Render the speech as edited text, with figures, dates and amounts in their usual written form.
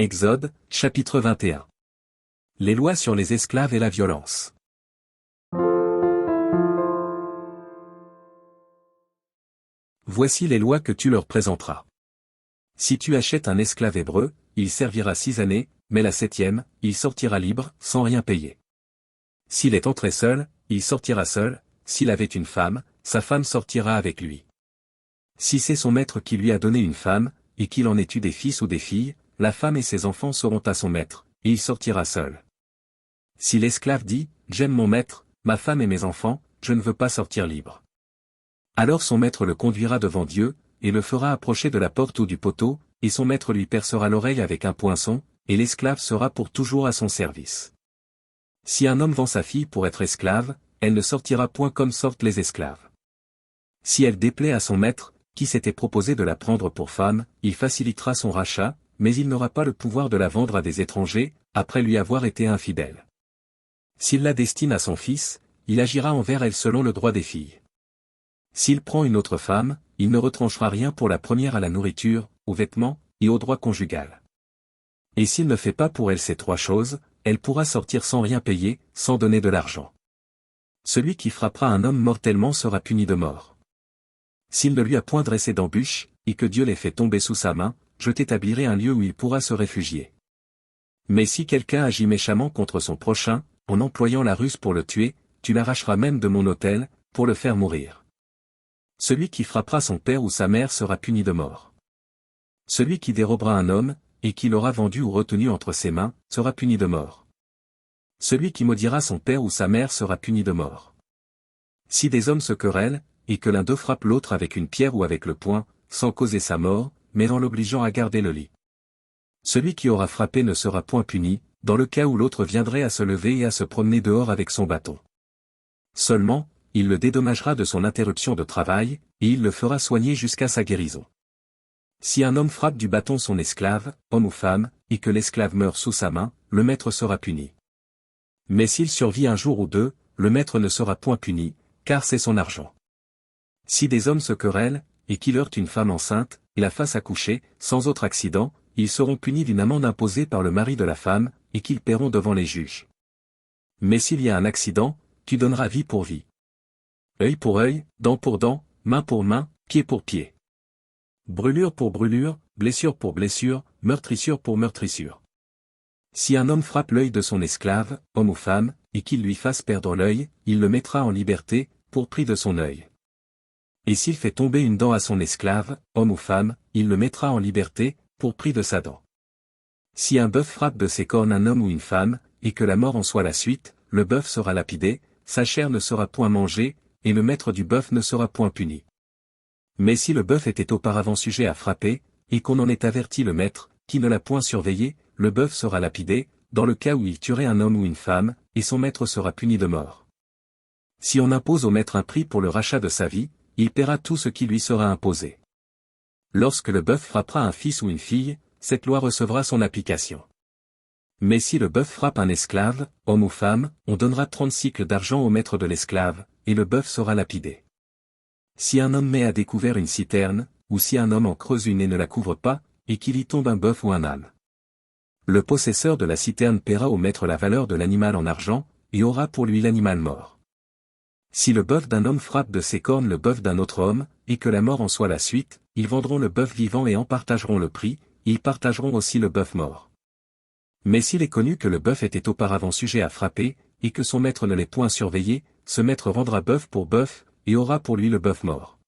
Exode, chapitre 21. Les lois sur les esclaves et la violence. Voici les lois que tu leur présenteras. Si tu achètes un esclave hébreu, il servira 6 années, mais la 7e, il sortira libre, sans rien payer. S'il est entré seul, il sortira seul, s'il avait une femme, sa femme sortira avec lui. Si c'est son maître qui lui a donné une femme, et qu'il en ait eu des fils ou des filles, la femme et ses enfants seront à son maître, et il sortira seul. Si l'esclave dit, « J'aime mon maître, ma femme et mes enfants, je ne veux pas sortir libre. » Alors son maître le conduira devant Dieu, et le fera approcher de la porte ou du poteau, et son maître lui percera l'oreille avec un poinçon, et l'esclave sera pour toujours à son service. Si un homme vend sa fille pour être esclave, elle ne sortira point comme sortent les esclaves. Si elle déplaît à son maître, qui s'était proposé de la prendre pour femme, il facilitera son rachat, mais il n'aura pas le pouvoir de la vendre à des étrangers, après lui avoir été infidèle. S'il la destine à son fils, il agira envers elle selon le droit des filles. S'il prend une autre femme, il ne retranchera rien pour la première à la nourriture, aux vêtements, et au droit conjugal. Et s'il ne fait pas pour elle ces 3 choses, elle pourra sortir sans rien payer, sans donner de l'argent. Celui qui frappera un homme mortellement sera puni de mort. S'il ne lui a point dressé d'embûche, et que Dieu l'ait fait tomber sous sa main, je t'établirai un lieu où il pourra se réfugier. Mais si quelqu'un agit méchamment contre son prochain, en employant la ruse pour le tuer, tu l'arracheras même de mon autel, pour le faire mourir. Celui qui frappera son père ou sa mère sera puni de mort. Celui qui dérobera un homme, et qui l'aura vendu ou retenu entre ses mains, sera puni de mort. Celui qui maudira son père ou sa mère sera puni de mort. Si des hommes se querellent, et que l'un d'eux frappe l'autre avec une pierre ou avec le poing, sans causer sa mort, mais en l'obligeant à garder le lit. Celui qui aura frappé ne sera point puni, dans le cas où l'autre viendrait à se lever et à se promener dehors avec son bâton. Seulement, il le dédommagera de son interruption de travail, et il le fera soigner jusqu'à sa guérison. Si un homme frappe du bâton son esclave, homme ou femme, et que l'esclave meurt sous sa main, le maître sera puni. Mais s'il survit un jour ou 2, le maître ne sera point puni, car c'est son argent. Si des hommes se querellent, et qu'il heurte une femme enceinte, et la fasse accoucher, sans autre accident, ils seront punis d'une amende imposée par le mari de la femme, et qu'ils paieront devant les juges. Mais s'il y a un accident, tu donneras vie pour vie. Œil pour œil, dent pour dent, main pour main, pied pour pied. Brûlure pour brûlure, blessure pour blessure, meurtrissure pour meurtrissure. Si un homme frappe l'œil de son esclave, homme ou femme, et qu'il lui fasse perdre l'œil, il le mettra en liberté, pour prix de son œil. Et s'il fait tomber une dent à son esclave, homme ou femme, il le mettra en liberté, pour prix de sa dent. Si un bœuf frappe de ses cornes un homme ou une femme, et que la mort en soit la suite, le bœuf sera lapidé, sa chair ne sera point mangée, et le maître du bœuf ne sera point puni. Mais si le bœuf était auparavant sujet à frapper, et qu'on en ait averti le maître, qui ne l'a point surveillé, le bœuf sera lapidé, dans le cas où il tuerait un homme ou une femme, et son maître sera puni de mort. Si on impose au maître un prix pour le rachat de sa vie, il paiera tout ce qui lui sera imposé. Lorsque le bœuf frappera un fils ou une fille, cette loi recevra son application. Mais si le bœuf frappe un esclave, homme ou femme, on donnera 30 cycles d'argent au maître de l'esclave, et le bœuf sera lapidé. Si un homme met à découvert une citerne, ou si un homme en creuse une et ne la couvre pas, et qu'il y tombe un bœuf ou un âne, le possesseur de la citerne paiera au maître la valeur de l'animal en argent, et aura pour lui l'animal mort. Si le bœuf d'un homme frappe de ses cornes le bœuf d'un autre homme, et que la mort en soit la suite, ils vendront le bœuf vivant et en partageront le prix, ils partageront aussi le bœuf mort. Mais s'il est connu que le bœuf était auparavant sujet à frapper, et que son maître ne l'ait point surveillé, ce maître rendra bœuf pour bœuf, et aura pour lui le bœuf mort.